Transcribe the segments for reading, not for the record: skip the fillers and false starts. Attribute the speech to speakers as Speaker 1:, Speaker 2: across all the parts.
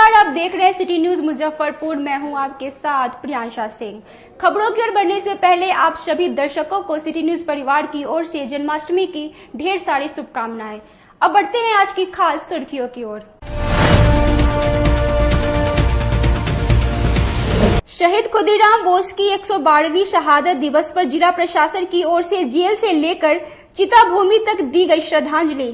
Speaker 1: नमस्कार, आप देख रहे हैं सिटी न्यूज मुजफ्फरपुर। मैं हूं आपके साथ प्रियांशा सिंह। खबरों की ओर बढ़ने से पहले आप सभी दर्शकों को सिटी न्यूज परिवार की ओर से जन्माष्टमी की ढेर सारी शुभकामनाएं। अब बढ़ते हैं आज की खास सुर्खियों की ओर। शहीद खुदीराम बोस की 112वीं शहादत दिवस पर जिला प्रशासन की ओर से जेल से लेकर चिता भूमि तक दी गई श्रद्धांजलि।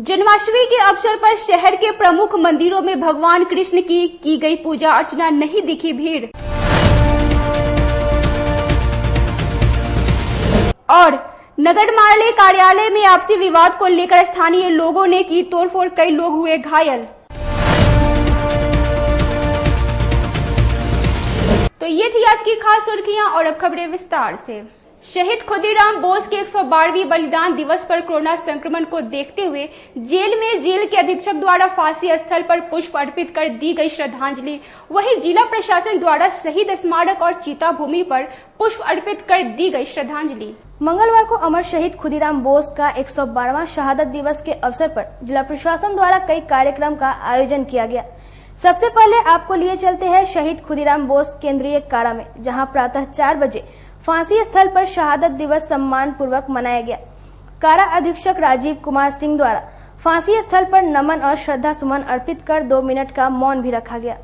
Speaker 1: जन्माष्टमी के अवसर पर शहर के प्रमुख मंदिरों में भगवान कृष्ण की गई पूजा अर्चना, नहीं दिखी भीड़। और नगरपालिका कार्यालय में आपसी विवाद को लेकर स्थानीय लोगों ने की तोड़फोड़, कई लोग हुए घायल। तो ये थी आज की खास सुर्खियां और अब खबरें विस्तार से। शहीद खुदीराम बोस के 112वीं बलिदान दिवस पर कोरोना संक्रमण को देखते हुए जेल में जेल के अधीक्षक द्वारा फांसी स्थल पर पुष्प अर्पित कर दी गई श्रद्धांजलि। वहीं जिला प्रशासन द्वारा शहीद स्मारक और चिता भूमि पर पुष्प अर्पित कर दी गई श्रद्धांजलि।
Speaker 2: मंगलवार को अमर शहीद खुदीराम बोस का 112वां शहादत दिवस के अवसर पर जिला प्रशासन द्वारा कई कार्यक्रम का आयोजन किया गया। सबसे पहले आपको लिए चलते हैं शहीद खुदीराम बोस केंद्रीय कारा में, जहां प्रातः 4 बजे फांसी स्थल पर शहादत दिवस सम्मान पूर्वक मनाया गया। कारा अधीक्षक राजीव कुमार सिंह द्वारा फांसी स्थल पर नमन और श्रद्धा सुमन अर्पित कर 2 मिनट का मौन भी रखा गया।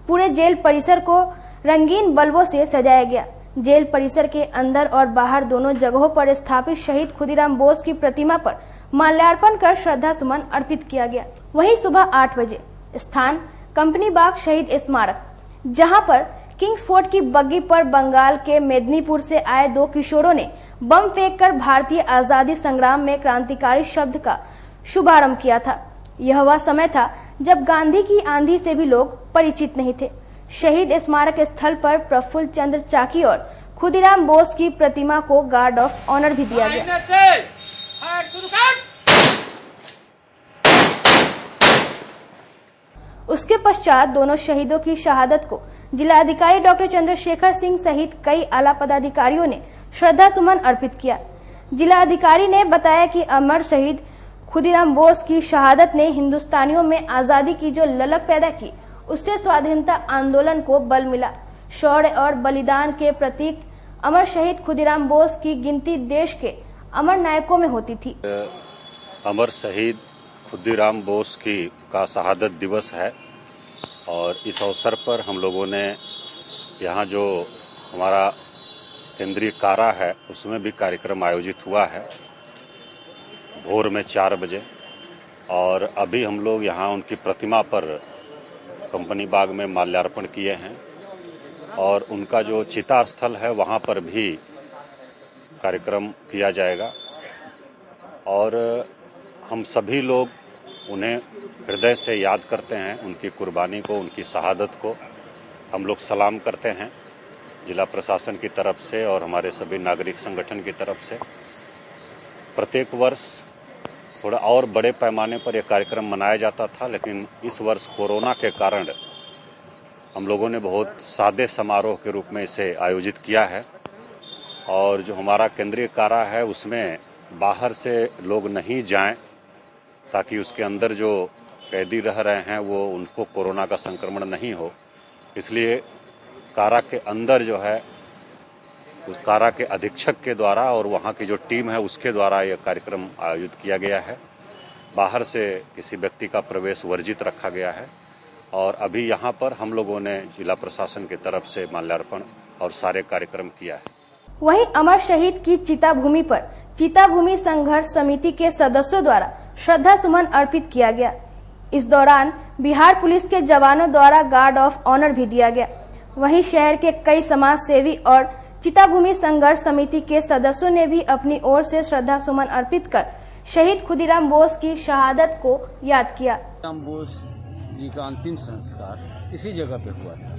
Speaker 2: पूरे जेल परिसर को रंगीन बल्बों से सजाया गया। जेल परिसर के अंदर और बाहर दोनों जगहों पर स्थापित शहीद खुदीराम बोस की प्रतिमा पर माल्यार्पण कर श्रद्धा सुमन अर्पित किया गया। वहीं सुबह 8 बजे स्थान कंपनी बाग शहीद स्मारक, जहां पर किंग्स फोर्ट की बग्गी पर बंगाल के मेदिनीपुर से आए 2 किशोरों ने बम फेंककर भारतीय आजादी संग्राम में क्रांतिकारी शब्द का शुभारंभ किया था। यह वह समय था जब गांधी की आंधी से भी लोग परिचित नहीं थे। शहीद स्मारक स्थल पर प्रफुल्ल चंद्र चाकी और खुदीराम बोस की प्रतिमा को गार्ड ऑफ ऑनर भी दिया गया। उसके पश्चात दोनों शहीदों की शहादत को जिलाधिकारी डॉक्टर चंद्रशेखर सिंह सहित कई आला पदाधिकारियों ने श्रद्धा सुमन अर्पित किया। जिलाधिकारी ने बताया कि अमर शहीद खुदीराम बोस की शहादत ने हिंदुस्तानियों में आजादी की जो ललक पैदा की, उससे स्वाधीनता आंदोलन को बल मिला। शौर्य और बलिदान के प्रतीक अमर शहीद खुदीराम बोस की गिनती देश के अमर नायकों में होती थी।
Speaker 3: अमर शहीद खुदीराम बोस का शहादत दिवस है और इस अवसर पर हम लोगों ने यहाँ जो हमारा केंद्रीय कारा है उसमें भी कार्यक्रम आयोजित हुआ है भोर में 4 बजे। और अभी हम लोग यहाँ उनकी प्रतिमा पर कंपनी बाग में माल्यार्पण किए हैं और उनका जो चिता स्थल है वहाँ पर भी कार्यक्रम किया जाएगा। और हम सभी लोग उन्हें हृदय से याद करते हैं, उनकी कुर्बानी को, उनकी शहादत को हम लोग सलाम करते हैं जिला प्रशासन की तरफ से और हमारे सभी नागरिक संगठन की तरफ से। प्रत्येक वर्ष थोड़ा और बड़े पैमाने पर यह कार्यक्रम मनाया जाता था, लेकिन इस वर्ष कोरोना के कारण हम लोगों ने बहुत सादे समारोह के रूप में इसे आयोजित किया है। और जो हमारा केंद्रीय कारा है उसमें बाहर से लोग नहीं जाएं ताकि उसके अंदर जो कैदी रह रहे हैं वो उनको कोरोना का संक्रमण नहीं हो, इसलिए कारा के अंदर जो है उस कारा के अधीक्षक के द्वारा और वहाँ की जो टीम है उसके द्वारा यह कार्यक्रम आयोजित किया गया है। बाहर से किसी व्यक्ति का प्रवेश वर्जित रखा गया है और अभी यहाँ पर हम लोगों ने जिला प्रशासन की तरफ से माल्यार्पण और सारे कार्यक्रम किया है।
Speaker 2: वहीं अमर शहीद की चिता भूमि पर चिता भूमि संघर्ष समिति के सदस्यों द्वारा श्रद्धा सुमन अर्पित किया गया। इस दौरान बिहार पुलिस के जवानों द्वारा गार्ड ऑफ ऑनर भी दिया गया। वहीं शहर के कई समाज सेवी और चिता भूमि संघर्ष समिति के सदस्यों ने भी अपनी ओर से श्रद्धा सुमन अर्पित कर शहीद खुदीराम बोस की शहादत को याद किया।
Speaker 4: खुदीराम बोस जी का अंतिम संस्कार इसी जगह पे हुआ था।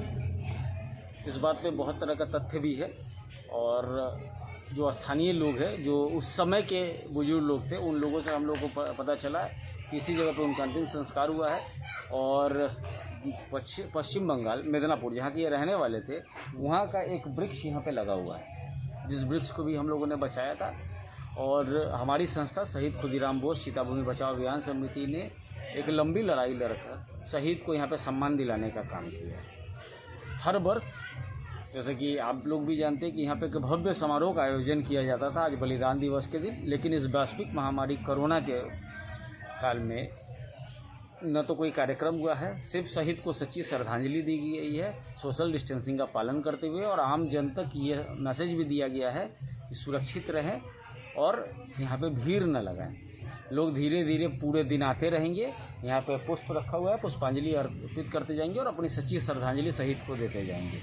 Speaker 4: इस बात पे बहुत तरह का तथ्य भी है और जो स्थानीय लोग हैं, जो उस समय के बुजुर्ग लोग थे, उन लोगों से हम लोग को पता चला कि इसी जगह पे उनका अंतिम संस्कार हुआ है। और पश्चिम बंगाल मेदिनीपुर, जहाँ के ये रहने वाले थे, वहाँ का एक वृक्ष यहाँ पे लगा हुआ है, जिस वृक्ष को भी हम लोगों ने बचाया था और हमारी संस्था शहीद खुदीराम बोस चीताभूमि बचाओ अभियान समिति ने एक लंबी लड़ाई लड़कर शहीद को यहाँ पे सम्मान दिलाने का काम किया। हर वर्ष जैसे कि आप लोग भी जानते हैं कि यहाँ पे एक भव्य समारोह का आयोजन किया जाता था आज बलिदान दिवस के दिन, लेकिन इस वैश्विक महामारी कोरोना के काल में न तो कोई कार्यक्रम हुआ है, सिर्फ शहीद को सच्ची श्रद्धांजलि दी गई है सोशल डिस्टेंसिंग का पालन करते हुए, और आम जन तक ये मैसेज भी दिया गया है कि सुरक्षित रहें और यहाँ पे भीड़ न लगाएं। लोग धीरे धीरे पूरे दिन आते रहेंगे, यहाँ पे पुष्प रखा हुआ है, पुष्पांजलि अर्पित करते जाएंगे और अपनी सच्ची श्रद्धांजलि शहीद को देते जाएंगे,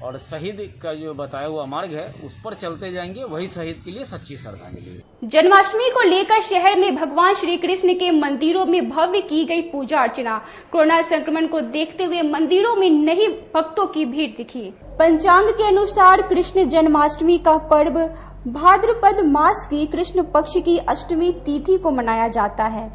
Speaker 4: और शहीद का जो बताया हुआ मार्ग है उस पर चलते जाएंगे, वही शहीद के लिए सच्ची श्रद्धांजलि है।
Speaker 1: जन्माष्टमी को लेकर शहर में भगवान श्री कृष्ण के मंदिरों में भव्य की गई पूजा अर्चना। कोरोना संक्रमण को देखते हुए मंदिरों में नहीं भक्तों की भीड़ दिखी। पंचांग के अनुसार कृष्ण जन्माष्टमी का पर्व भाद्रपद मास की कृष्ण पक्ष की अष्टमी तिथि को मनाया जाता है।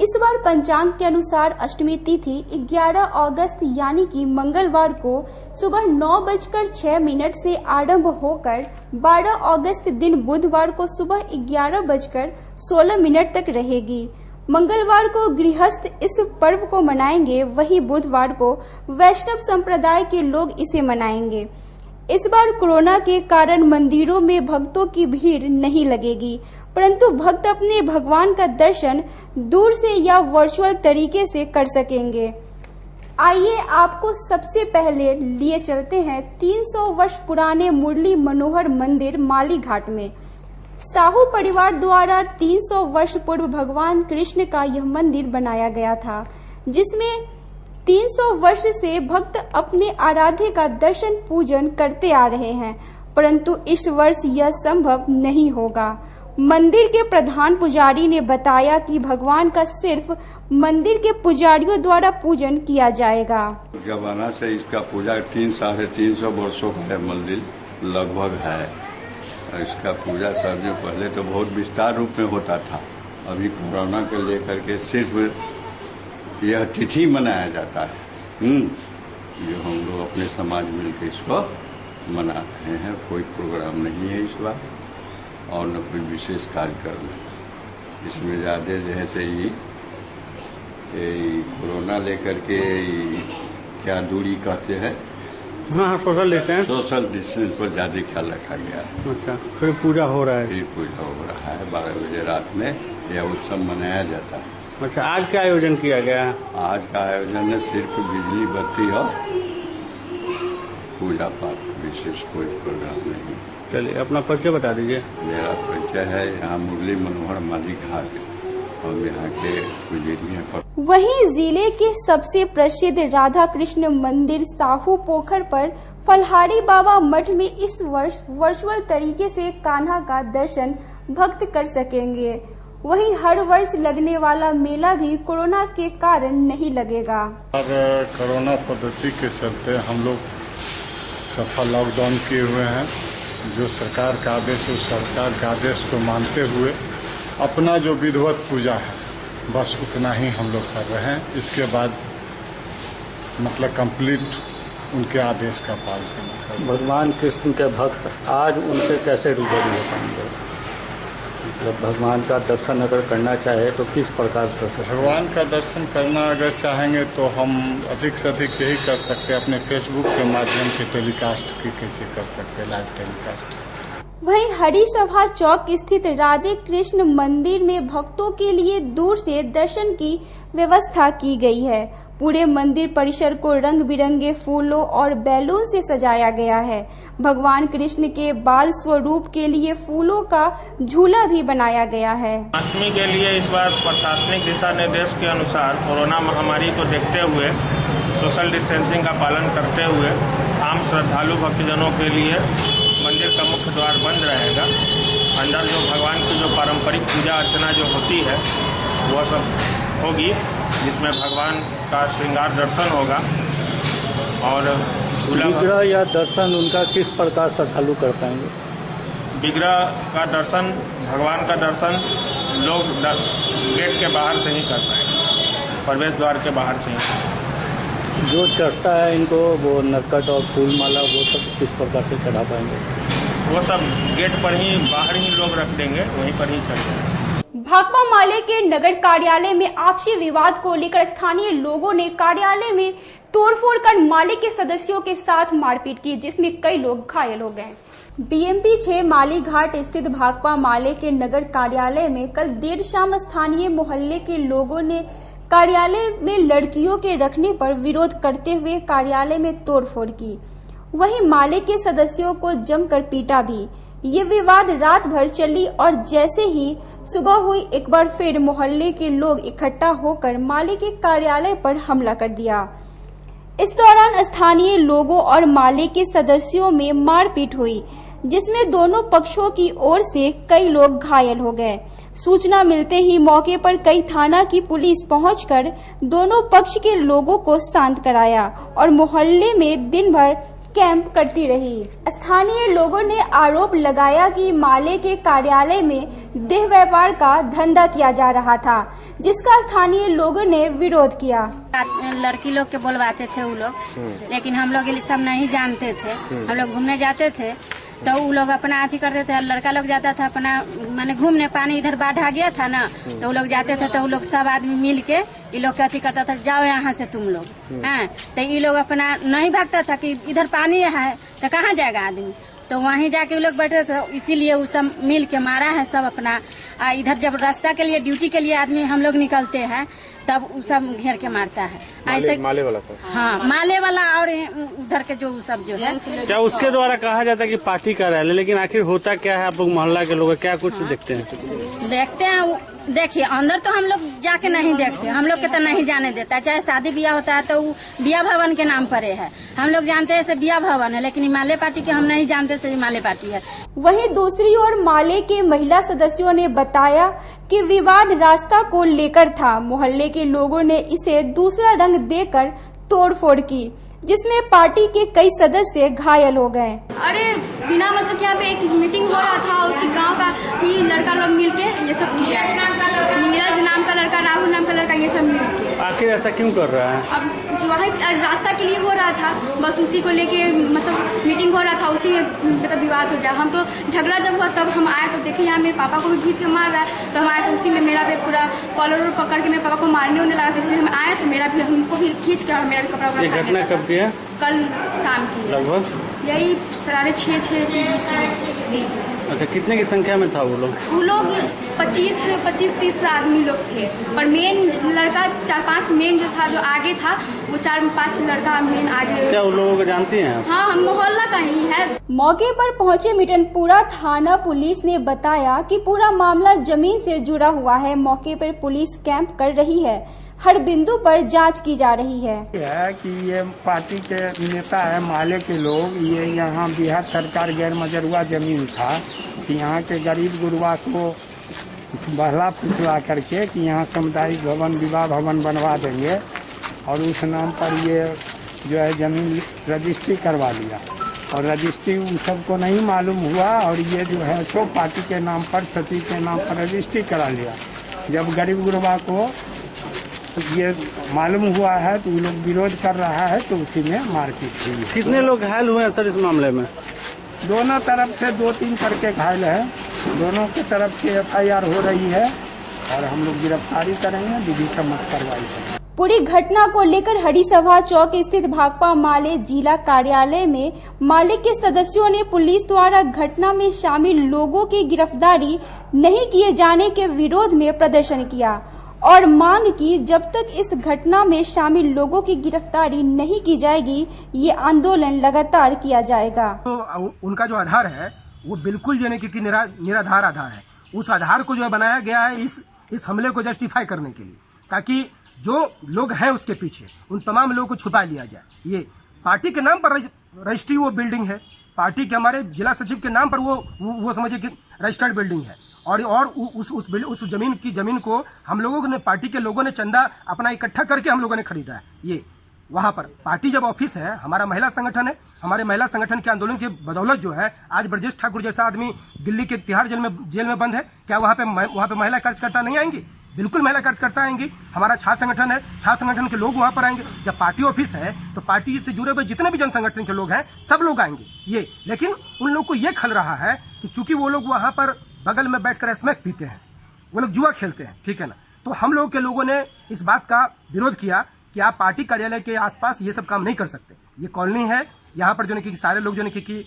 Speaker 1: इस बार पंचांग के अनुसार अष्टमी तिथि 11 अगस्त यानी कि मंगलवार को सुबह 9:06 से आरंभ होकर 12 अगस्त दिन बुधवार को सुबह 11:16 तक रहेगी। मंगलवार को गृहस्थ इस पर्व को मनाएंगे, वहीं बुधवार को वैष्णव संप्रदाय के लोग इसे मनाएंगे। इस बार कोरोना के कारण मंदिरों में भक्तों की भीड़ नहीं लगेगी, परंतु भक्त अपने भगवान का दर्शन दूर से या वर्चुअल तरीके से कर सकेंगे। आइए आपको सबसे पहले लिए चलते हैं 300 वर्ष पुराने मुरली मनोहर मंदिर माली घाट में। साहू परिवार द्वारा 300 वर्ष पूर्व भगवान कृष्ण का यह मंदिर बनाया गया था, जिसमें 300 वर्ष से भक्त अपने आराध्य का दर्शन पूजन करते आ रहे हैं, परंतु इस वर्ष यह संभव नहीं होगा। मंदिर के प्रधान पुजारी ने बताया कि भगवान का सिर्फ मंदिर के पुजारियों द्वारा पूजन किया जाएगा।
Speaker 5: जमाना से इसका पूजा 300-350 वर्षों का मंदिर लगभग है। इसका पूजा सदियों पहले तो बहुत विस्तार रूप में होता था, अभी कोरोना को लेकर के सिर्फ यह तिथि मनाया जाता है, जो हम लोग अपने समाज मिलकर इसको मना रहे हैं। कोई प्रोग्राम नहीं है इस बार और न कोई विशेष कार्यक्रम है। इसमें ज़्यादा जैसे ही कोरोना लेकर के क्या दूरी कहते हैं,
Speaker 6: हाँ सोशल डिस्टेंस,
Speaker 5: सोशल डिस्टेंस पर ज़्यादा ख्याल रखा गया।
Speaker 6: अच्छा, फिर पूजा हो रहा है?
Speaker 5: फिर पूजा हो रहा है 12 बजे रात में, यह उत्सव मनाया जाता है।
Speaker 6: अच्छा, आज क्या आयोजन किया गया है?
Speaker 5: आज का आयोजन है सिर्फ बिजली बत्ती और पूजा पाठ, विशेष कोई प्रोग्राम नहीं।
Speaker 6: चलिए अपना परिचय बता दीजिए।
Speaker 5: मेरा परिचय है यहाँ मुरली मनोहर माली घाट और यहाँ के पुजारी हैं।
Speaker 1: वहीं जिले के सबसे प्रसिद्ध राधा कृष्ण मंदिर साहू पोखर पर फलहारी बाबा मठ में इस वर्ष वर्चुअल तरीके से कान्हा का दर्शन भक्त कर सकेंगे। वहीं हर वर्ष लगने वाला मेला भी कोरोना के कारण नहीं लगेगा।
Speaker 7: और कोरोना पद्धति के चलते हम लोग सफल लॉकडाउन किए हुए हैं। जो सरकार का आदेश है उस सरकार के आदेश को मानते हुए अपना जो विधिवत पूजा है बस उतना ही हम लोग कर रहे हैं। इसके बाद मतलब कंप्लीट उनके आदेश का पालन करना।
Speaker 6: भगवान कृष्ण के भक्त आज उनसे कैसे रूबरू हो पाएंगे? मतलब भगवान का दर्शन अगर करना चाहे तो किस प्रकार कर सकते?
Speaker 7: भगवान का दर्शन करना अगर चाहेंगे तो हम अधिक से अधिक यही कर सकते हैं, अपने फेसबुक के माध्यम से टेलीकास्ट की कैसे कर सकते हैं, लाइव टेलीकास्ट।
Speaker 1: वहीं हरी सभा चौक स्थित राधे कृष्ण मंदिर में भक्तों के लिए दूर से दर्शन की व्यवस्था की गई है। पूरे मंदिर परिसर को रंग बिरंगे फूलों और बैलून से सजाया गया है। भगवान कृष्ण के बाल स्वरूप के लिए फूलों का झूला भी बनाया गया है।
Speaker 8: अष्टमी के लिए इस बार प्रशासनिक दिशा निर्देश के अनुसार कोरोना महामारी को देखते हुए सोशल डिस्टेंसिंग का पालन करते हुए आम श्रद्धालु भक्तजनों के लिए मंदिर का मुख्य द्वार बंद रहेगा। अंदर जो भगवान की जो पारंपरिक पूजा अर्चना जो होती है वह सब होगी, जिसमें भगवान का श्रृंगार दर्शन होगा। और
Speaker 6: विग्रह या दर्शन उनका किस प्रकार श्रद्धालु कर पाएंगे?
Speaker 8: विग्रह का दर्शन, भगवान का दर्शन लोग गेट के बाहर से ही कर पाएंगे, प्रवेश द्वार के बाहर से ही।
Speaker 6: जो चढ़ता है इनको वो नरकट और फूल माला वो सब किस प्रकार से चढ़ा पाएंगे?
Speaker 8: वो सब गेट पर ही बाहर ही लोग रख देंगे, वहीं पर ही चल जाएंगे।
Speaker 1: भाकपा माले के नगर कार्यालय में आपसी विवाद को लेकर स्थानीय लोगों ने कार्यालय में तोड़फोड़ कर माले के सदस्यों के साथ मारपीट की, जिसमें कई लोग घायल हो गए। बीएमपी 6 माली घाट स्थित भाकपा माले के नगर कार्यालय में कल देर शाम स्थानीय मोहल्ले के लोगों ने कार्यालय में लड़कियों के रखने पर विरोध करते हुए कार्यालय में तोड़फोड़ की। वहीं माले के सदस्यों को जमकर पीटा भी। ये विवाद रात भर चली और जैसे ही सुबह हुई एक बार फिर मोहल्ले के लोग इकट्ठा होकर माले के कार्यालय पर हमला कर दिया। इस दौरान स्थानीय लोगों और माले के सदस्यों में मारपीट हुई, जिसमें दोनों पक्षों की ओर से कई लोग घायल हो गए। सूचना मिलते ही मौके पर कई थाना की पुलिस पहुंचकर दोनों पक्ष के लोगों को शांत कराया और मोहल्ले में दिन भर कैंप करती रही। स्थानीय लोगों ने आरोप लगाया कि माले के कार्यालय में देह व्यापार का धंधा किया जा रहा था, जिसका स्थानीय लोगों ने विरोध किया।
Speaker 9: लड़की लोग के बोलवाते थे वो लोग, लेकिन हम लोग ये सब नहीं जानते थे। हम लोग घूमने जाते थे तो वो लोग अपना अथी करते थे, लड़का लोग जाता था अपना माने घूमने, पानी इधर बाढ़ आ गया था ना, तो वो लोग जाते थे तो वो लोग सब आदमी मिल के ये लोग के अथी करता था, जाओ यहाँ से तुम लोग। हाँ, तो ये लोग अपना नहीं भागता था कि इधर पानी है तो कहाँ जाएगा आदमी, तो वहीं जाके वो लोग बैठे थे। इसीलिए वो सब मिल के मारा है सब अपना। इधर जब रास्ता के लिए ड्यूटी के लिए आदमी हम लोग निकलते हैं तब वो सब घेर के मारता है।
Speaker 10: माले वाला था?
Speaker 9: हाँ, माले वाला और उधर के जो सब जो है।
Speaker 10: क्या उसके द्वारा कहा जाता है कि पार्टी का रैली, लेकिन आखिर होता क्या है? आप लोग मोहल्ला के लोग क्या कुछ देखते हैं?
Speaker 9: देखते हैं, देखिए अंदर तो हम लोग जाके नहीं देखते, हम लोग के तो नहीं जाने देता। चाहे शादी ब्याह होता है तो वो बिया भवन के नाम पर है, हम लोग जानते हैं बिया भवन है, लेकिन माले पार्टी के हम नहीं जानते से माले पार्टी है।
Speaker 1: वहीं दूसरी ओर माले के महिला सदस्यों ने बताया कि विवाद रास्ता को लेकर था। मोहल्ले के लोगों ने इसे दूसरा रंग देकर तोड़फोड़ की, जिसमें पार्टी के कई सदस्य घायल हो गए।
Speaker 2: अरे बिना मतलब यहाँ पे एक मीटिंग हो रहा था, उसके गांव का ही लड़का लोग मिलके ये सब किया। नीरज नाम का लड़का, राहुल नाम का लड़का, ये सब मिलके।
Speaker 10: आखिर ऐसा क्यों कर रहा है?
Speaker 2: अब वहाँ रास्ता के लिए हो रहा था, बस उसी को लेके मतलब मीटिंग हो रहा था, उसी में मतलब विवाद हो गया। हम तो झगड़ा जब हुआ तब हम आए तो देखे यहाँ मेरे पापा को भी खींच के मार रहा है, तो हम आए तो उसी में मेरा भी पूरा कॉलर पकड़ के मेरे पापा को मारने होने लगा, तो इसलिए हम आए तो मेरा भी हमको भी खींच के और मेरा भी कपड़ा।
Speaker 10: ये घटना कब की है?
Speaker 2: कल शाम की,
Speaker 10: लगभग
Speaker 2: यही 6:30 के बीच में।
Speaker 10: अच्छा, कितने की संख्या में था वो लोग?
Speaker 2: वो लोग 25-30 आदमी लोग थे, और मेन लड़का 4-5 मेन जो था, जो आगे था वो 4-5 लड़का मेन आगे।
Speaker 10: क्या उन लोगों को जानती हैं?
Speaker 2: हाँ, हम मोहल्ला का ही है।
Speaker 1: मौके पर पहुंचे मिटनपुरा थाना पुलिस ने बताया कि पूरा मामला जमीन से जुड़ा हुआ है। मौके पर पुलिस कैंप कर रही है, हर बिंदु पर जांच की जा रही है।
Speaker 11: कि ये पार्टी के नेता है माले के लोग, ये यहाँ बिहार सरकार गैर मजरूआ जमीन था कि यहाँ के गरीब गुरबा को बहला फुसला करके कि यहाँ सामुदायिक भवन, विवाह भवन बनवा देंगे, और उस नाम पर ये जो है जमीन रजिस्ट्री करवा लिया, और रजिस्ट्री उन सबको नहीं मालूम हुआ, और ये जो है सो पार्टी के नाम पर, सचिव के नाम पर रजिस्ट्री करा लिया। जब गरीब गुरबा को ये मालूम हुआ है तो वो लोग विरोध कर रहा है, तो उसी में मारपीट हुई।
Speaker 10: कितने लोग घायल हुए हैं सर इस मामले में?
Speaker 11: दोनों तरफ से 2-3 करके घायल है, दोनों की तरफ से FIR हो रही है, और हम लोग गिरफ्तारी करेंगे, विधि सम्मत कार्रवाई करेंगे।
Speaker 1: पूरी घटना को लेकर हरिसभा चौक स्थित भाकपा माले जिला कार्यालय में माले के सदस्यों ने पुलिस द्वारा घटना में शामिल लोगों की गिरफ्तारी नहीं किए जाने के विरोध में प्रदर्शन किया और मांग की जब तक इस घटना में शामिल लोगों की गिरफ्तारी नहीं की जाएगी, ये आंदोलन लगातार किया जाएगा।
Speaker 12: तो उनका जो आधार है वो बिल्कुल यानी कि निराधार आधार है। उस आधार को जो है बनाया गया है इस हमले को जस्टिफाई करने के लिए, ताकि जो लोग हैं उसके पीछे उन तमाम लोगों को छुपा लिया जाए। ये पार्टी के नाम पर रजिस्ट्री वो बिल्डिंग है, पार्टी के हमारे जिला सचिव के नाम पर वो समझिए कि रजिस्टर्ड बिल्डिंग है, और उस जमीन को हम लोगों ने, पार्टी के लोगों ने चंदा अपना इकट्ठा करके हम लोगों ने खरीदा है। ये वहां पर पार्टी जब ऑफिस है, हमारा महिला संगठन है, हमारे महिला संगठन के आंदोलन की बदौलत जो है आज ब्रजेश ठाकुर जैसा आदमी दिल्ली के तिहाड़ जेल में बंद है। क्या वहां पे महिला कार्यकर्ता नहीं आएंगी? बिल्कुल महिला कार्यकर्ता आएंगी। हमारा छात्र संगठन है, छात्र संगठन के लोग वहां पर आएंगे। जब पार्टी ऑफिस है तो पार्टी से जुड़े हुए जितने भी जन संगठन के लोग हैं सब लोग आएंगे। ये लेकिन उन लोग को ये खल रहा है कि चूंकि वो लोग वहां पर बगल में बैठकर स्मैक पीते हैं, वो लोग जुआ खेलते हैं, ठीक है ना, तो हम लोग के लोगों ने इस बात का विरोध किया कि आप पार्टी कार्यालय के आसपास ये सब काम नहीं कर सकते। ये कॉलोनी है, यहाँ पर जो है कि सारे लोग जो है कि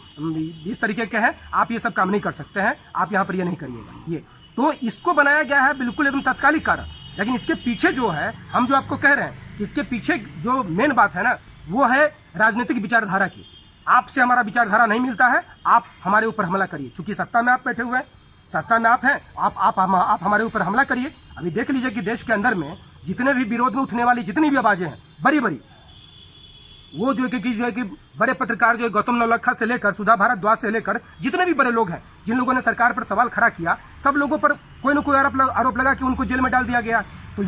Speaker 12: इस तरीके के हैं, आप ये सब काम नहीं कर सकते हैं, आप यहाँ पर ये नहीं करिएगा। ये तो इसको बनाया गया है बिल्कुल एकदम तात्कालिक कारण। लेकिन इसके पीछे जो है, हम जो आपको कह रहे हैं, इसके पीछे जो मेन बात है ना, वो है राजनीतिक विचारधारा की। आपसे हमारा विचारधारा नहीं मिलता है, आप हमारे ऊपर हमला करिए। चूंकि सत्ता में आप बैठे हुए हैं, सत्ता में आप हैं, आप हमारे ऊपर हमला करिए। अभी देख लीजिए कि देश के अंदर में जितने भी विरोध में उठने वाली जितनी भी आवाजें हैं बड़ी बड़ी, वो जो है कि बड़े पत्रकार जो गौतम नवलखा से लेकर सुधा भारद्वाज से लेकर जितने भी बड़े लोग हैं, जिन लोगों ने सरकार पर सवाल खड़ा किया, सब लोगों पर कोई न कोई आरोप लगा कि उनको जेल में डाल दिया गया। तो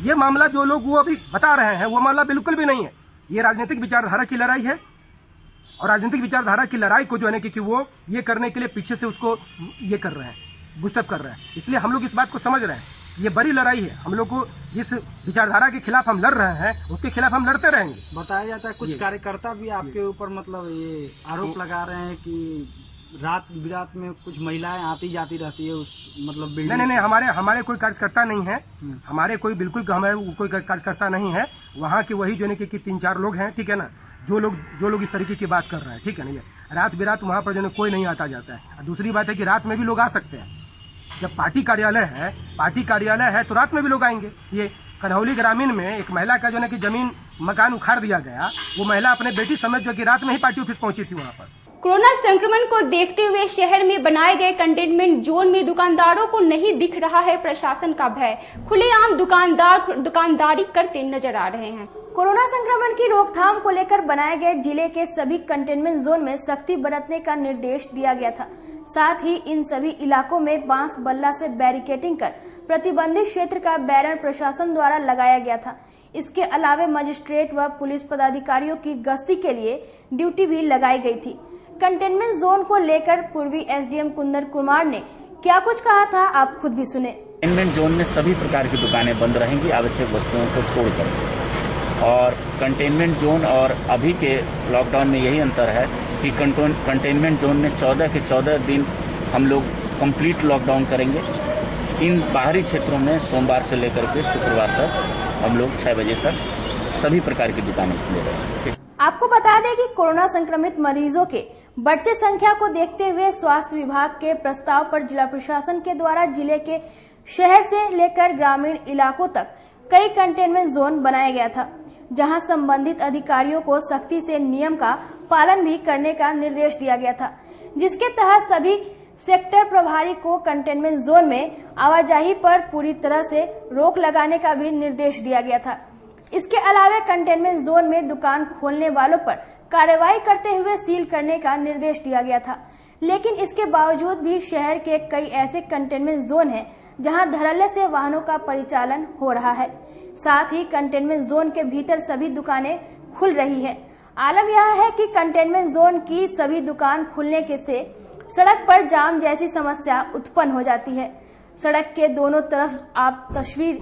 Speaker 12: ये मामला जो लोग वो अभी बता रहे हैं, वो मामला बिल्कुल भी नहीं है। ये राजनीतिक विचारधारा की लड़ाई है, और राजनीतिक विचारधारा की लड़ाई को जो है कि वो ये करने के लिए पीछे से उसको ये कर रहे हैं, बुस्टअप कर रहे हैं। इसलिए हम लोग इस बात को समझ रहे हैं, ये बड़ी लड़ाई है। हम लोग को जिस विचारधारा के खिलाफ हम लड़ रहे हैं, उसके खिलाफ हम लड़ते रहेंगे।
Speaker 13: बताया जाता है कुछ कार्यकर्ता भी आपके ऊपर मतलब ये आरोप लगा रहे हैं कि रात बिरात में कुछ महिलाएं आती जाती रहती है उस मतलब बिल्डिंग।
Speaker 12: नहीं, हमारे कोई कार्यकर्ता नहीं है, हमारे कोई बिल्कुल हमारे कोई कार्यकर्ता नहीं है। वहाँ के वही जो है कि 3-4 लोग हैं, ठीक है ना, जो लोग इस तरीके की बात कर रहे हैं, ठीक है ना। ये रात बिरात वहाँ पर जो है कोई नहीं आता जाता है। दूसरी बात है कि रात में भी लोग आ सकते हैं। जब पार्टी कार्यालय है तो रात में भी लोग आएंगे। ये कन्हौली ग्रामीण में एक महिला का जो है कि जमीन मकान उखाड़ दिया गया, वो महिला अपने बेटी समेत जो कि रात में ही पार्टी ऑफिस पहुंची थी वहाँ पर।
Speaker 1: कोरोना संक्रमण को देखते हुए शहर में बनाए गए कंटेनमेंट जोन में दुकानदारों को नहीं दिख रहा है प्रशासन का भय। खुलेआम दुकानदारी करते नजर आ रहे हैं।
Speaker 2: कोरोना संक्रमण की रोकथाम को लेकर बनाए गए जिले के सभी कंटेनमेंट जोन में सख्ती बरतने का निर्देश दिया गया था। साथ ही इन सभी इलाकों में बांस बल्ला से बैरिकेडिंग कर प्रतिबंधित क्षेत्र का बैनर प्रशासन द्वारा लगाया गया था। इसके अलावा मजिस्ट्रेट व पुलिस पदाधिकारियों की गश्ती के लिए ड्यूटी भी लगाई गई थी। कंटेनमेंट जोन को लेकर पूर्वी एसडीएम कुंदन कुमार ने क्या कुछ कहा था, आप खुद भी सुने।
Speaker 14: कंटेनमेंट जोन में सभी प्रकार की दुकानें बंद रहेंगी आवश्यक वस्तुओं को छोड़कर। और कंटेनमेंट जोन और अभी के लॉकडाउन में यही अंतर है कि कंटेनमेंट जोन में 14 के 14 दिन हम लोग कंप्लीट लॉकडाउन करेंगे। इन बाहरी क्षेत्रों में सोमवार से लेकर के शुक्रवार तक हम लोग 6 बजे तक सभी प्रकार की दुकानें खुले रहेंगे।
Speaker 2: आपको बता दें कि कोरोना संक्रमित मरीजों के बढ़ती संख्या को देखते हुए स्वास्थ्य विभाग के प्रस्ताव पर जिला प्रशासन के द्वारा जिले के शहर से लेकर ग्रामीण इलाकों तक कई कंटेनमेंट जोन बनाया गया था, जहां संबंधित अधिकारियों को सख्ती से नियम का पालन भी करने का निर्देश दिया गया था, जिसके तहत सभी सेक्टर प्रभारी को कंटेनमेंट जोन में आवाजाही पर पूरी तरह से रोक लगाने का भी निर्देश दिया गया था। इसके अलावा कंटेनमेंट जोन में दुकान खोलने वालों पर कार्रवाई करते हुए सील करने का निर्देश दिया गया था। लेकिन इसके बावजूद भी शहर के कई ऐसे कंटेनमेंट जोन हैं जहां धड़ल्ले से वाहनों का परिचालन हो रहा है। साथ ही कंटेनमेंट जोन के भीतर सभी दुकानें खुल रही है। आलम यह है कि कंटेनमेंट जोन की सभी दुकान खुलने के से सड़क पर जाम जैसी समस्या उत्पन्न हो जाती है। सड़क के दोनों तरफ आप तस्वीर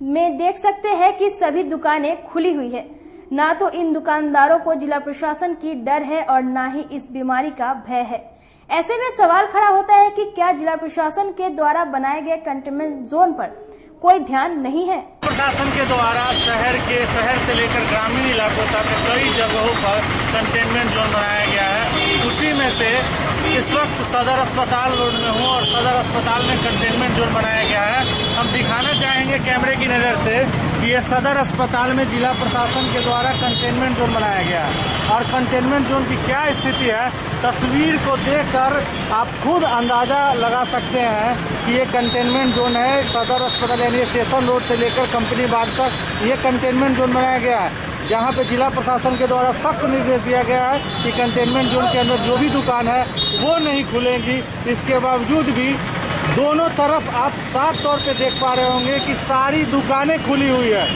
Speaker 2: में देख सकते हैं कि सभी दुकानें खुली हुई है। ना तो इन दुकानदारों को जिला प्रशासन की डर है और ना ही इस बीमारी का भय है। ऐसे में सवाल खड़ा होता है कि क्या जिला प्रशासन के द्वारा बनाए गए कंटेनमेंट जोन पर कोई ध्यान नहीं है।
Speaker 15: प्रशासन के द्वारा शहर से लेकर ग्रामीण इलाकों तक कई जगहों पर कंटेनमेंट जोन बनाया गया है। उसी में से इस वक्त सदर अस्पताल रोड में हूँ और सदर अस्पताल में कंटेनमेंट जोन बनाया गया है। हम दिखाना चाहेंगे कैमरे की नज़र से कि ये सदर अस्पताल में जिला प्रशासन के द्वारा कंटेनमेंट जोन बनाया गया है। और कंटेनमेंट जोन की क्या स्थिति है, तस्वीर को देखकर आप खुद अंदाजा लगा सकते हैं कि ये कंटेनमेंट जोन है। सदर अस्पताल यानी स्टेशन रोड से लेकर कंपनी बाग तक ये कंटेनमेंट जोन बनाया गया है, जहाँ पे जिला प्रशासन के द्वारा सख्त निर्देश दिया गया है कि कंटेनमेंट जोन के अंदर जो भी दुकान है वो नहीं खुलेंगी। इसके बावजूद भी दोनों तरफ आप साफ तौर पे देख पा रहे होंगे कि सारी दुकानें खुली हुई है।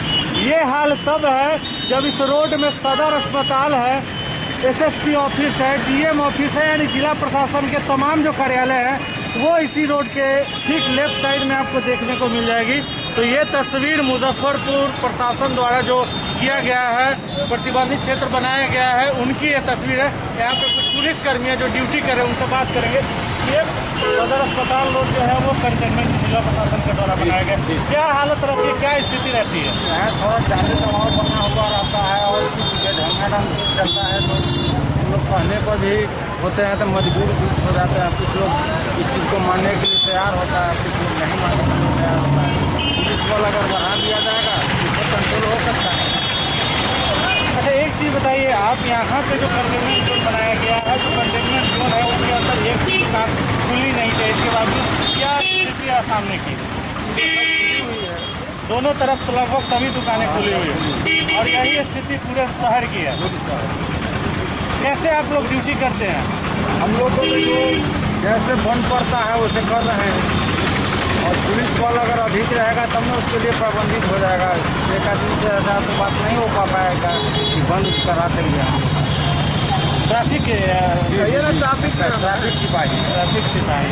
Speaker 15: ये हाल तब है जब इस रोड में सदर अस्पताल है, एसएसपी ऑफिस है, डीएम ऑफिस है, यानी जिला प्रशासन के तमाम जो कार्यालय हैं वो इसी रोड के ठीक लेफ्ट साइड में आपको देखने को मिल जाएगी। तो ये तस्वीर मुजफ्फरपुर प्रशासन द्वारा जो किया गया है, प्रतिबंधित क्षेत्र बनाया गया है, उनकी ये तस्वीर है। यहाँ पे कुछ पुलिसकर्मी है जो ड्यूटी कर रहे हैं, उनसे बात करेंगे। ये सदर अस्पताल रोड जो है वो कंटेनमेंट जिला प्रशासन के द्वारा बनाया गया। क्या हालत रहती है, क्या स्थिति रहती है?
Speaker 16: यहाँ थोड़ा ज्यादा दबाव बना हुआ रहता है और कुछ ढंगाढंग चलता है तो लोग कहने पर भी होते हैं तो मजबूर हो जाते हैं। कुछ लोग इस चीज़ को मानने के लिए तैयार होता है, कुछ लोग नहीं मानने के लिए तैयार होता है। पुलिस बल अगर बढ़ा दिया जाएगा तो कंट्रोल हो सकता है।
Speaker 15: अच्छा, एक चीज़ बताइए, आप यहाँ पे जो कंटेनमेंट जोन बनाया गया है, जो कंटेनमेंट जोन है उसके अंदर एक भी दुकान खुली नहीं है, इसके बावजूद क्या स्थिति है सामने की? दोनों तरफ लगभग सभी दुकानें खुली हुई है और यही स्थिति पूरे शहर की है। कैसे आप लोग ड्यूटी करते हैं?
Speaker 16: हम लोग को जो जैसे बंद पड़ता है वैसे कर रहे हैं और पुलिस बल अगर अधिक रहेगा तब ना उसके लिए प्रबंधित हो जाएगा। एक आदमी से ऐसा तो बात नहीं हो पाएगा कि बंद करा देंगे।
Speaker 15: ट्रैफिक
Speaker 16: सिपाही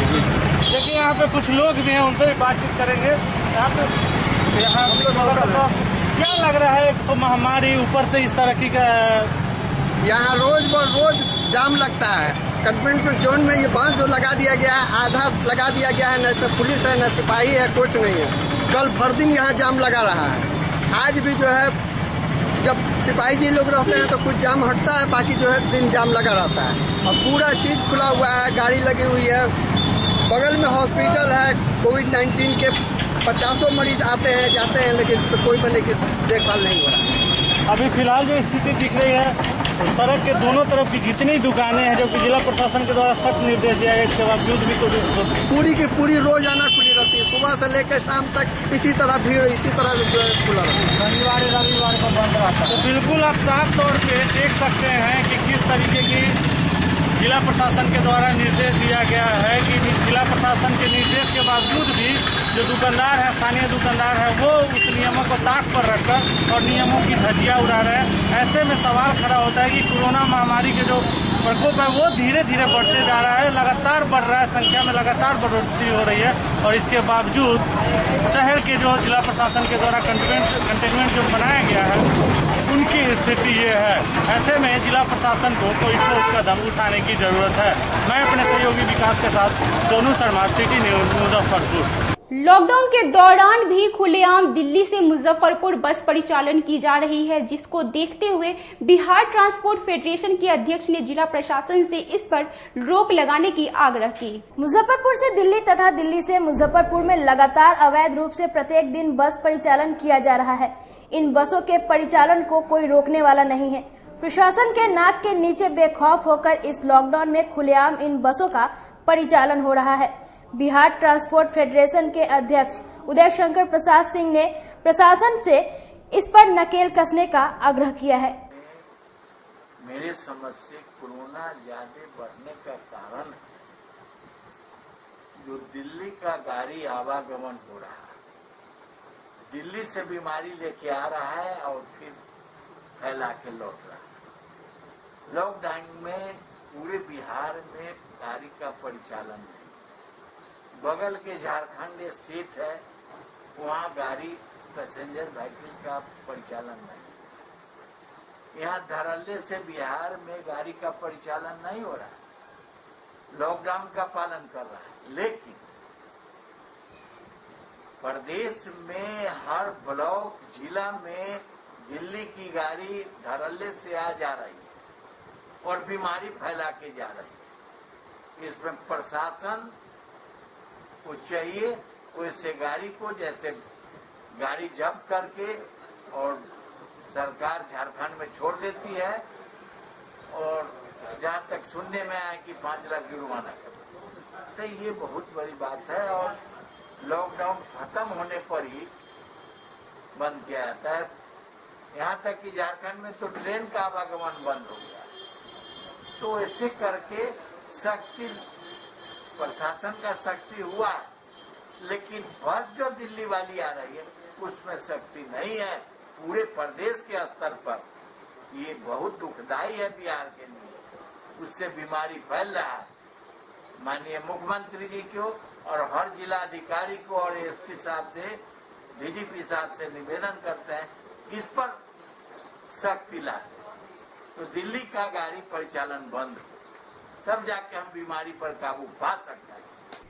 Speaker 15: देखिए यहाँ पे कुछ लोग भी हैं, उनसे भी बातचीत करेंगे। यहाँ क्या लग रहा है, एक तो महामारी ऊपर से इस तरह की का
Speaker 17: यहाँ रोज जाम लगता है। कंटेनमेंट जोन में ये बांध जो लगा दिया गया है, आधा लगा दिया गया है, न इसमें पुलिस है न सिपाही है, कुछ नहीं है। कल भर दिन यहाँ जाम लगा रहा है। आज भी जो है जब सिपाही जी लोग रहते हैं तो कुछ जाम हटता है, बाकी जो है दिन जाम लगा रहता है और पूरा चीज़ खुला हुआ है, गाड़ी लगी हुई है। बगल में हॉस्पिटल है, कोविड-19 के 50 मरीज आते हैं जाते हैं, लेकिन इस पर कोई बने की देखभाल नहीं हो रहा है।
Speaker 15: अभी फिलहाल जो स्थिति दिख रही है, सड़क के दोनों तरफ की जितनी दुकानें हैं जो कि जिला प्रशासन के द्वारा सख्त निर्देश दिया गया, इसके बावजूद भी
Speaker 17: पूरी की पूरी रोजाना खुली रहती है। सुबह से लेकर शाम तक इसी तरह भीड़, इसी तरह जो है खुला रहता है।
Speaker 16: शनिवार रविवार को बंद रहता है।
Speaker 15: तो बिल्कुल आप साफ तौर पे देख सकते हैं कि किस तरीके की जिला प्रशासन के द्वारा निर्देश दिया गया है कि जिला प्रशासन के निर्देश के बावजूद भी जो दुकानदार है, स्थानीय दुकानदार है, वो उस नियमों को ताक पर रखकर और नियमों की धज्जियां उड़ा रहे हैं। ऐसे में सवाल खड़ा होता है कि कोरोना महामारी के जो प्रकोप है वो धीरे धीरे बढ़ते जा रहा है, लगातार बढ़ रहा है, संख्या में लगातार बढ़ोतरी हो रही है और इसके बावजूद शहर के जो जिला प्रशासन के द्वारा कंटेनमेंट जो बनाया गया है उनकी स्थिति ये है। ऐसे में जिला प्रशासन को कोई ठोस कदम उठाने की जरूरत है। मैं अपने सहयोगी विकास के साथ Sonu Sharma, city news, Muzaffarpur.
Speaker 1: Lockdown के दौरान भी खुलेआम दिल्ली से मुजफ्फरपुर बस परिचालन की जा रही है, जिसको देखते हुए बिहार ट्रांसपोर्ट फेडरेशन के अध्यक्ष ने जिला प्रशासन से इस पर रोक लगाने की आग्रह की।
Speaker 2: मुजफ्फरपुर से दिल्ली तथा दिल्ली से मुजफ्फरपुर में लगातार अवैध रूप से प्रत्येक दिन बस परिचालन किया जा रहा है। इन बसों के परिचालन को कोई रोकने वाला नहीं है। प्रशासन के नाक के नीचे बेखौफ होकर इस लॉकडाउन में खुलेआम इन बसों का परिचालन हो रहा है। बिहार ट्रांसपोर्ट फेडरेशन के अध्यक्ष उदय शंकर प्रसाद सिंह ने प्रशासन से इस पर नकेल कसने का आग्रह किया है।
Speaker 18: मेरे समझ से कोरोना ज्यादा बढ़ने का कारण जो दिल्ली का गाड़ी आवागमन हो रहा है, दिल्ली से बीमारी लेके आ रहा है और फिर फैला के लौट रहा है। लॉकडाउन में पूरे बिहार में गाड़ी का परिचालन नहीं। बगल के झारखंड स्टेट है, वहाँ गाड़ी पैसेंजर व्हीकल का परिचालन नहीं। यहाँ धरल्ले से बिहार में गाड़ी का परिचालन नहीं हो रहा है, लॉकडाउन का पालन कर रहा है। लेकिन प्रदेश में हर ब्लॉक जिला में दिल्ली की गाड़ी धरल्ले से आ जा रही है और बीमारी फैला के जा रही है। इसमें प्रशासन को चाहिए वैसे गाड़ी को, जैसे गाड़ी जब्त करके और सरकार झारखंड में छोड़ देती है और जहाँ तक सुनने में आया कि 5 लाख जुर्माना कर, तो ये बहुत बड़ी बात है और लॉकडाउन खत्म होने पर ही बंद किया जाता है। यहाँ तक कि झारखंड में तो ट्रेन का आवागमन बंद हो गया। तो ऐसे करके सख्ती, प्रशासन का सख्ती हुआ है, लेकिन बस जो दिल्ली वाली आ रही है उसमें सख्ती नहीं है। पूरे प्रदेश के स्तर पर ये बहुत दुखदायी है बिहार के लिए। उससे बीमारी फैल रहा है। माननीय मुख्यमंत्री जी को और हर जिला अधिकारी को और एसपी साहब से, डीजीपी साहब से निवेदन करते हैं इस पर सख्ती लाते, तो दिल्ली का गाड़ी परिचालन बंद हो, तब जाके हम बीमारी पर काबू पा सकते हैं।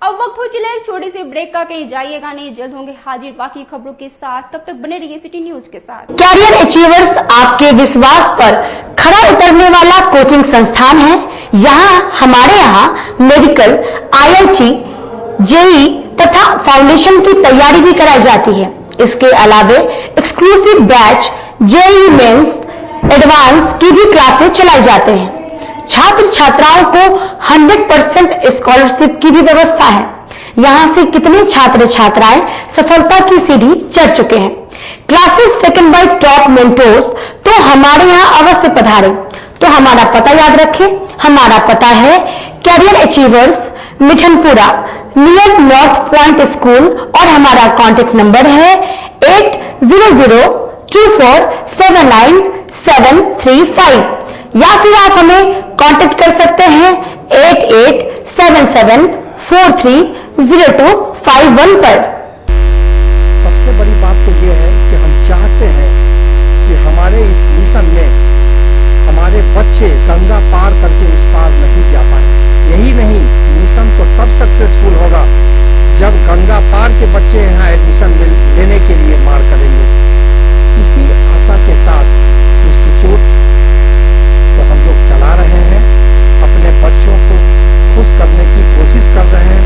Speaker 1: अब वक्त हो चले एक छोटे से ब्रेक का। कहीं जाइएगा नहीं, जल्द होंगे हाजिर बाकी खबरों के साथ। तब तक बने रहिए सिटी न्यूज के साथ।
Speaker 19: कैरियर अचीवर्स आपके विश्वास पर खरा उतरने वाला कोचिंग संस्थान है। हमारे यहाँ मेडिकल, IIT, JEE तथा फाउंडेशन की तैयारी भी कराई जाती है। इसके अलावे exclusive batch JEE mains, advance की भी क्लासेस चलाई जाते हैं। छात्र छात्राओं को 100% स्कॉलरशिप की भी व्यवस्था है। यहाँ से कितने छात्र छात्राएं सफलता की सीढ़ी चढ़ चुके हैं। Classes taken by top mentors, तो हमारे यहाँ अवश्य पधारें। तो हमारा पता याद रखें, हमारा पता है career achievers, Mithanpura, near North Point School, और हमारा कॉन्टेक्ट नंबर है 8002479735, या फिर आप हमें कांटेक्ट कर सकते हैं 8877430251 पर।
Speaker 20: सबसे बड़ी बात तो ये है कि हम चाहते हैं कि हमारे इस मिशन में हमारे बच्चे गंगा पार करके उस पार नहीं जा पाए। यही नहीं, मिशन तो तब सक्सेसफुल होगा जब गंगा पार के बच्चे यहाँ एडमिशन लेने के लिए मार करेंगे। इसी आशा के साथ इंस्टीट्यूट तो हम लोग चला रहे हैं, अपने बच्चों को खुश करने की कोशिश कर रहे हैं।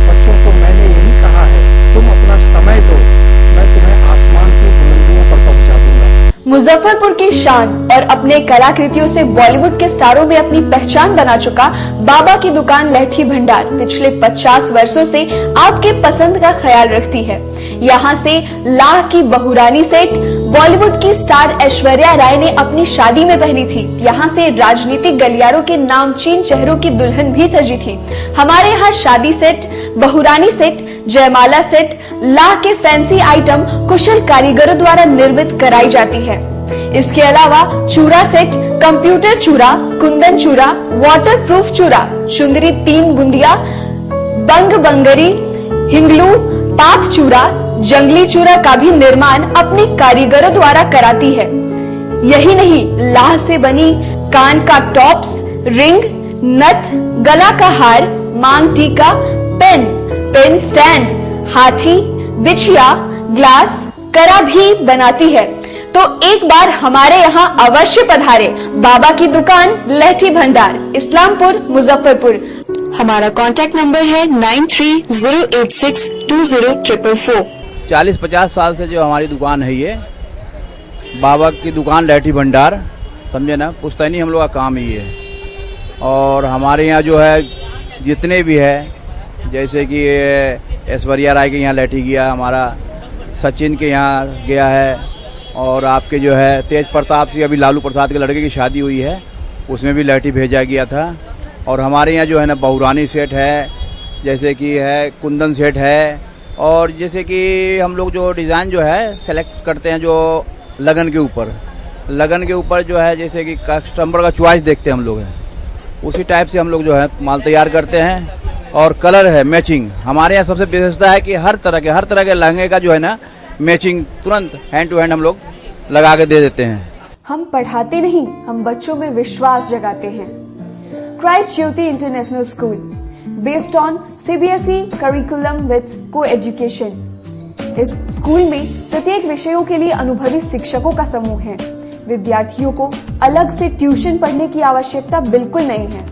Speaker 20: बच्चों को मैंने यही कहा है, तुम अपना समय दो, मैं तुम्हें आसमान की बुलंदियों पर पहुंचा दूंगा।
Speaker 21: मुजफ्फरपुर की शान और अपने कलाकृतियों से बॉलीवुड के स्टारों में अपनी पहचान बना चुका बाबा की दुकान लहठी भंडार पिछले 50 वर्षों से आपके पसंद का ख्याल रखती है। यहाँ से लाह की बहुरानी सेट बॉलीवुड की स्टार ऐश्वर्या राय ने अपनी शादी में पहनी थी। यहाँ से राजनीतिक गलियारों के नामचीन चेहरों की दुल्हन भी सजी थी। हमारे यहाँ शादी सेट, बहुरानी सेट, जयमाला सेट, लाह के फैंसी आइटम कुशल कारीगरों द्वारा निर्मित कराई जाती है। इसके अलावा चूड़ा सेट, कंप्यूटर चूड़ा, कुंदन चूड़ा, वाटरप्रूफ चूड़ा, चुंदरी 3 बुंदिया, बंग बंगरी, हिंगलू, पाक चूड़ा, जंगली चूड़ा का भी निर्माण अपने कारीगरों द्वारा कराती है। यही नहीं, लाह से बनी कान का टॉप्स, रिंग, नथ, गला का हार, मांग टीका, पेन स्टैंड, हाथी, बिछिया, ग्लास, करा भी बनाती है। तो एक बार हमारे यहाँ अवश्य पधारे। बाबा की दुकान लहठी भंडार, इस्लामपुर, मुजफ्फरपुर। हमारा कांटेक्ट नंबर है 9308620444।
Speaker 22: 40-50 साल से जो हमारी दुकान है, ये बाबा की दुकान लहठी भंडार, समझे ना, पुश्तैनी हम लोग का काम ही है। और हमारे यहाँ जो है जितने भी है, जैसे कि ऐश्वर्या राय के यहाँ लहठी गया, हमारा सचिन के यहाँ गया है, और आपके जो है तेज प्रताप सिंह, अभी लालू प्रसाद के लड़के की शादी हुई है, उसमें भी लहठी भेजा गया था। और हमारे यहाँ जो है ना बहुरानी सेट है, जैसे कि है कुंदन सेट है, और जैसे कि हम लोग जो डिज़ाइन जो है सेलेक्ट करते हैं जो लगन के ऊपर जो है, जैसे कि कस्टमर का चॉइस देखते हैं हम लोग हैं, उसी टाइप से हम लोग जो है माल तैयार करते हैं। और कलर है मैचिंग, हमारे यहाँ सबसे विशेषता है कि हर तरह के लहंगे का जो है ना मैचिंग तुरंत हैंड टू हैंड हम लोग लगा के दे देते हैं।
Speaker 21: हम पढ़ाते नहीं, हम बच्चों में विश्वास जगाते हैं। Christ Jyoti international school, based on CBSE curriculum with coeducation. इस स्कूल में प्रत्येक विषयों के लिए अनुभवी शिक्षकों का समूह है। विद्यार्थियों को अलग से ट्यूशन पढ़ने की आवश्यकता बिल्कुल नहीं है।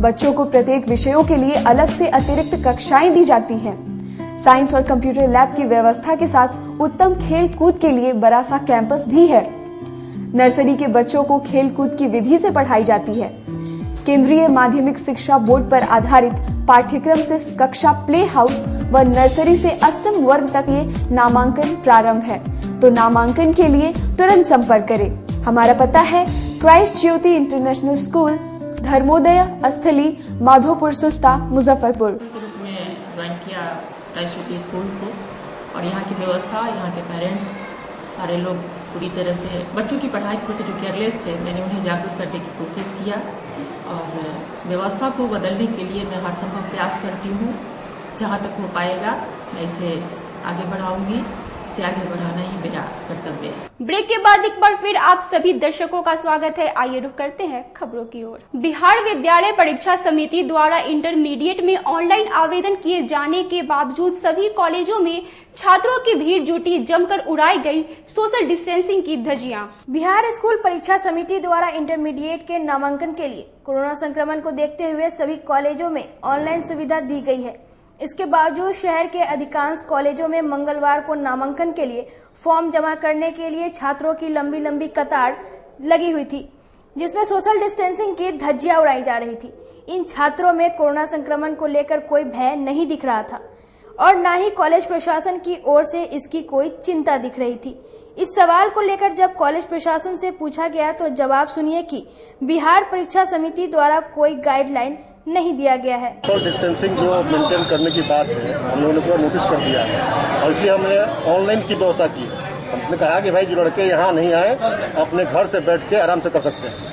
Speaker 21: बच्चों को प्रत्येक विषयों के लिए अलग से अतिरिक्त कक्षाएं दी जाती हैं। साइंस और कंप्यूटर लैब की व्यवस्था के साथ उत्तम खेल कूद के लिए बड़ा सा कैंपस भी है। नर्सरी के बच्चों को खेल कूद की विधि से पढ़ाई जाती है। केंद्रीय माध्यमिक शिक्षा बोर्ड पर आधारित पाठ्यक्रम से कक्षा प्ले हाउस व नर्सरी से अष्टम वर्ग तक ये नामांकन प्रारंभ है। तो नामांकन के लिए तुरंत संपर्क करें। हमारा पता है Christ Jyoti international school, Dharmodaya स्थली, माधोपुर सुस्ता, मुजफ्फरपुर।
Speaker 23: ज्वाइन किया क्राइस्ट ज्योति स्कूल को, और यहाँ की व्यवस्था, यहाँ के पेरेंट्स
Speaker 3: सारे लोग पूरी तरह से बच्चों की पढ़ाई के प्रति जो केयरलेस थे, मैंने उन्हें जागरूक करने की कोशिश किया और उस व्यवस्था को बदलने के लिए मैं हर संभव प्रयास करती हूँ। जहाँ तक हो पाएगा मैं इसे आगे बढ़ाऊंगी, इसे आगे बढ़ाना ही मेरा कर्तव्य है।
Speaker 1: ब्रेक के बाद एक बार फिर आप सभी दर्शकों का स्वागत है। आइए रुक करते हैं खबरों की ओर। बिहार विद्यालय परीक्षा समिति द्वारा इंटरमीडिएट में ऑनलाइन आवेदन किए जाने के बावजूद सभी कॉलेजों में छात्रों की भीड़ जुटी, जमकर उड़ाई गई सोशल डिस्टेंसिंग की धज्जियां।
Speaker 2: बिहार स्कूल परीक्षा समिति द्वारा इंटरमीडिएट के नामांकन के लिए कोरोना संक्रमण को देखते हुए सभी कॉलेजों में ऑनलाइन सुविधा दी गई है। इसके बावजूद शहर के अधिकांश कॉलेजों में मंगलवार को नामांकन के लिए फॉर्म जमा करने के लिए छात्रों की लंबी लंबी कतार लगी हुई थी, जिसमें सोशल डिस्टेंसिंग की धज्जियां उड़ाई जा रही थी। इन छात्रों में कोरोना संक्रमण को लेकर कोई भय नहीं दिख रहा था और न ही कॉलेज प्रशासन की ओर से इसकी कोई चिंता दिख रही थी। इस सवाल को लेकर जब कॉलेज प्रशासन से पूछा गया तो जवाब सुनिए कि बिहार परीक्षा समिति द्वारा कोई गाइडलाइन नहीं दिया गया है।
Speaker 4: सोशल डिस्टेंसिंग जो मेंटेन करने की बात है, हम लोगों ने पूरा नोटिस कर दिया है और इसलिए हमने ऑनलाइन की व्यवस्था की। हमने कहा कि भाई जो लड़के यहाँ नहीं आए अपने घर से बैठ के आराम से कर सकते हैं।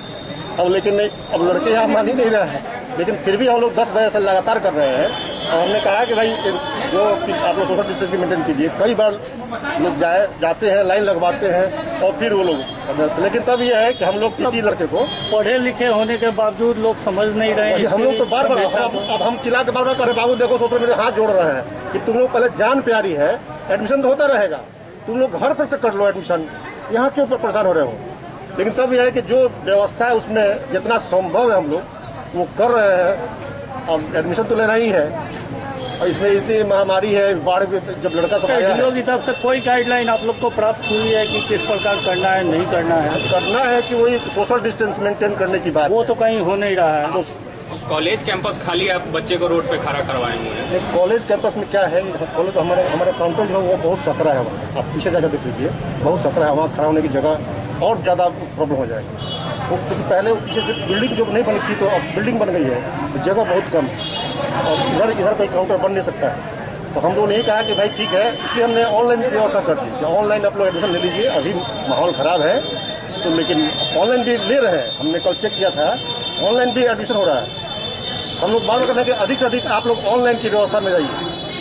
Speaker 4: अब लेकिन नहीं, अब लड़के यहाँ मान ही नहीं रहे हैं, लेकिन फिर भी हम लोग 10 बजे से लगातार कर रहे हैं और हमने कहा कि भाई जो आप लोग सोशल डिस्टेंसिंग मेंटेन कीजिए। कई बार लोग जाते हैं, लाइन लगवाते हैं और फिर वो लोग, लेकिन तब यह है कि हम लोग किसी लड़के को
Speaker 6: पढ़े लिखे होने के बावजूद लोग समझ नहीं रहे।
Speaker 4: हम लोग तो बार बार अब हम चिल्ला के बार बार करें, बाबू देखो सोशल मीडिया हाथ जोड़ रहे हैं कि तुम लोग पहले जान प्यारी है, एडमिशन तो होता रहेगा, तुम लोग घर पर से कर लो एडमिशन, यहाँ क्यों परेशान हो रहे हो। लेकिन तब यह है कि जो व्यवस्था है उसमें जितना संभव है हम लोग वो कर रहे हैं। अब एडमिशन तो लेना ही है और इसमें इतनी महामारी है, बाढ़ जब लड़का सब आया है।
Speaker 6: की तरफ से कोई गाइडलाइन आप लोग को प्राप्त हुई है कि किस प्रकार करना है, नहीं करना है?
Speaker 4: करना है कि वही सोशल डिस्टेंस मेंटेन करने की बात,
Speaker 6: वो तो कहीं हो नहीं रहा है।
Speaker 4: तो
Speaker 23: कॉलेज कैंपस खाली है, आप बच्चे को रोड पे खड़ा करवाएंगे?
Speaker 4: कॉलेज कैंपस में क्या है, कॉलेज तो हमारे काउंटर जो है वो बहुत सकरा है वहाँ, आप पीछे जाकर देख लीजिए, बहुत सकरा है, वहाँ खड़ा होने की जगह और ज़्यादा प्रॉब्लम हो जाएगी। वो क्योंकि पहले पीछे से बिल्डिंग जो नहीं बनी थी तो अब बिल्डिंग बन गई है, तो जगह बहुत कम है और इधर कोई काउंटर बन नहीं सकता है। तो हम लोगों ने कहा कि भाई ठीक है, इसलिए हमने ऑनलाइन व्यवस्था कर दी कि ऑनलाइन आप लोग एडमिशन ले लीजिए। अभी माहौल ख़राब है तो लेकिन ऑनलाइन भी ले रहे हैं, हमने कल चेक किया था, ऑनलाइन भी एडमिशन हो रहा है। हम लोग बार बार करते हैं कि अधिक से अधिक आप लोग ऑनलाइन की व्यवस्था में जाइए,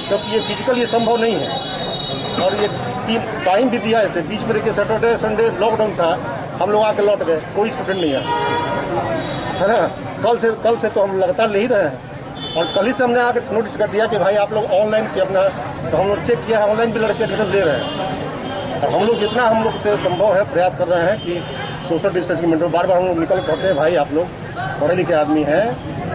Speaker 4: क्योंकि ये फिजिकल ये संभव नहीं है। और ये टाइम भी दिया है, बीच में देखिए सैटरडे संडे लॉकडाउन था, हम लोग आके लौट गए, कोई स्टूडेंट नहीं है ना। कल से तो हम लगातार ले ही रहे हैं और कल ही से हमने आके नोटिस कर दिया कि भाई आप लोग ऑनलाइन की अपना, तो हम लोग चेक किया है, ऑनलाइन भी लड़के एडमिशन ले रहे हैं। और हम लोग जितना हम लोग से संभव है प्रयास कर रहे हैं कि सोशल डिस्टेंसिंग मेंटेन। बार बार हम लोग निकल कहते हैं भाई आप लोग पढ़े लिखे आदमी हैं,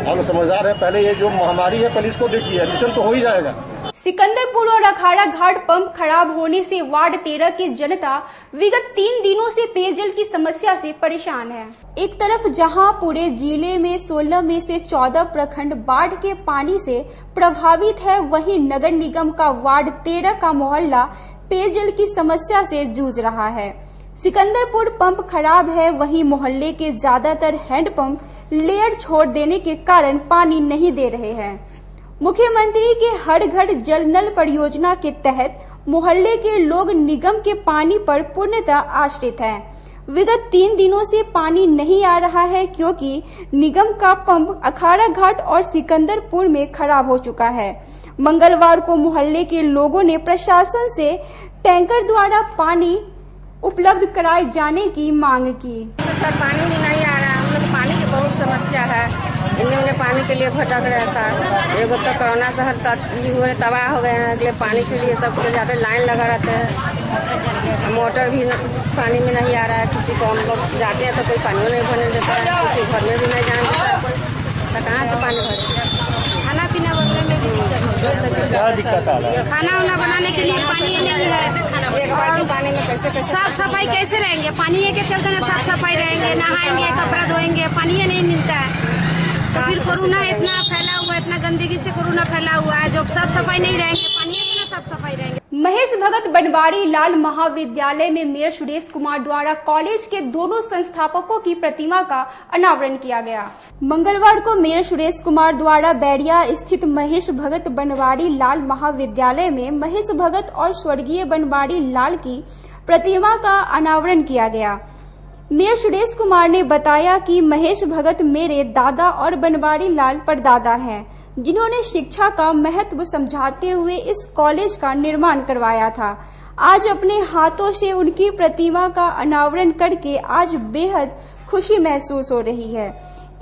Speaker 4: आप लोग समझदार हैं, पहले ये जो महामारी है पहले इसको देखिए, एडमिशन तो हो ही जाएगा।
Speaker 1: सिकंदरपुर और अखाड़ा घाट पंप खराब होने से वार्ड 13 की जनता विगत 3 दिनों से पेयजल की समस्या से परेशान है। एक तरफ जहां पूरे जिले में 16 में से 14 प्रखंड बाढ़ के पानी से प्रभावित है, वहीं नगर निगम का वार्ड 13 का मोहल्ला पेयजल की समस्या से जूझ रहा है। सिकंदरपुर पंप खराब है, वहीं मोहल्ले के ज्यादातर हैंडपंप लेयर छोड़ देने के कारण पानी नहीं दे रहे हैं। मुख्यमंत्री के हर घर जल नल परियोजना के तहत मोहल्ले के लोग निगम के पानी पर पूर्णतः आश्रित हैं। विगत 3 दिनों से पानी नहीं आ रहा है क्योंकि निगम का पंप अखाड़ा घाट और सिकंदरपुर में खराब हो चुका है। मंगलवार को मोहल्ले के लोगों ने प्रशासन से टैंकर द्वारा पानी उपलब्ध कराए जाने की मांग की।
Speaker 24: पानी नहीं आ रहा, हम लोग पानी की बहुत समस्या है, इन्हें उन्हें पानी के लिए भटक रहे सर। एगो तो कोरोना शहर हुए तबाह हो गए हैं, अगले पानी के लिए सब जाते लाइन लगा रहते हैं, मोटर भी पानी में नहीं आ रहा है। किसी को हम लोग जाते हैं तो कोई पानी नहीं भरने देता है, किसी घर में भी नहीं जाने देता है कोई, तो कहाँ से पानी भरे। खाना पीना बनने में भी दिक्कत है, खाना वाना बनाने के लिए पानी नहीं है, एक बाल्टी पानी में कैसे साफ सफाई कैसे रहेंगे, पानी के चलते में साफ सफाई रहेंगे, नहाएंगे, कपड़ा धोएंगे, पानी नहीं मिलता है। तो फिर कोरोना इतना फैला हुआ है, इतना गंदगी से कोरोना फैला हुआ है, जब साफ सफाई नहीं रहेंगे, पानी से साफ सफाई रहेंगे।
Speaker 1: महेश भगत बनवारी लाल महाविद्यालय में मेयर सुरेश कुमार द्वारा कॉलेज के दोनों संस्थापकों की प्रतिमा का अनावरण किया गया। मंगलवार को मेयर सुरेश कुमार द्वारा बैरिया स्थित महेश भगत बनवारी लाल महाविद्यालय में महेश भगत और स्वर्गीय बनवारी लाल की प्रतिमा का अनावरण किया गया। मेयर सुरेश कुमार ने बताया कि महेश भगत मेरे दादा और बनवारी लाल परदादा हैं, जिन्होंने शिक्षा का महत्व समझाते हुए इस कॉलेज का निर्माण करवाया था। आज अपने हाथों से उनकी प्रतिमा का अनावरण करके आज बेहद खुशी महसूस हो रही है।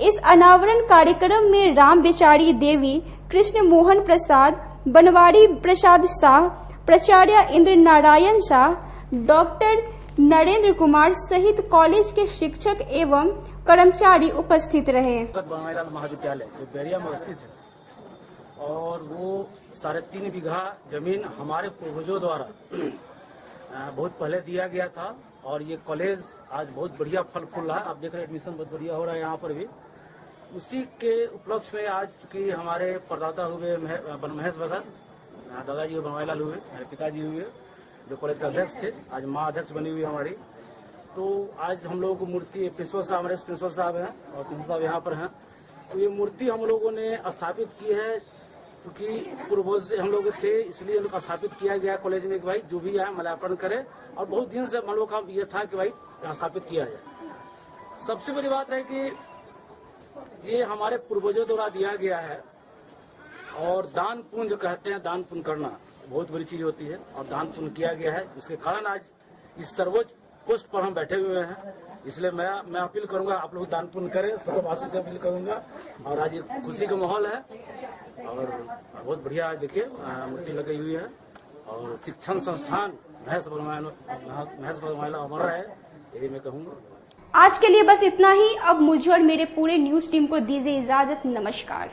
Speaker 1: इस अनावरण कार्यक्रम में राम बिचारी देवी, कृष्ण मोहन प्रसाद, बनवारी प्रसाद शाह, प्राचार्य इंद्र नारायण शाह, डॉक्टर नरेंद्र कुमार सहित कॉलेज के शिक्षक एवं कर्मचारी उपस्थित रहे।
Speaker 5: बनवारीलाल महाविद्यालय जो बैरिया में स्थित है और वो 3.5 बीघा जमीन हमारे पूर्वजों द्वारा बहुत पहले दिया गया था और ये कॉलेज आज बहुत बढ़िया फल फूल रहा है। आप देख रहे हैं एडमिशन बहुत बढ़िया हो रहा है यहाँ पर भी। उसी के उपलक्ष्य में आज चूंकि हमारे परदादा हुए महेश भगत, दादाजी हुए बनवारीलाल हुए, मेरे पिताजी हुए जो कॉलेज के अध्यक्ष थे, आज माँ अध्यक्ष बनी हुई हमारी। तो आज हम लोगों को मूर्ति प्रिंसिपल साहब, हमारे प्रिंसिपल साहब हैं और प्रिंसिपल साहब यहाँ पर हैं, तो ये मूर्ति हम लोगों ने स्थापित की है क्योंकि पूर्वज से हम लोग थे, इसलिए लोग स्थापित किया गया कॉलेज में कि भाई जो भी आए माल्यार्पण करे। और बहुत दिन से हम लोग का ये था कि भाई स्थापित किया जाए। सबसे बड़ी बात है कि ये हमारे पूर्वजों द्वारा दिया गया है और दान पुण्य जो कहते हैं, दान पुण्य करना बहुत बड़ी चीज होती है और दान पुण्य किया गया है। उसके कारण आज इस सर्वोच्च पोस्ट पर हम बैठे हुए हैं। इसलिए मैं अपील करूंगा आप लोग दान पुण्य करें, सर्ववासी से अपील करूंगा। और आज ये खुशी का माहौल है और बहुत बढ़िया देखिए मूर्ति लगी हुई है और शिक्षण संस्थान महेश बनवारीलाल अमर है, यही मैं कहूँगा।
Speaker 1: आज के लिए बस इतना ही। अब मुझे और मेरे पूरे न्यूज टीम को दीजिए इजाजत। नमस्कार।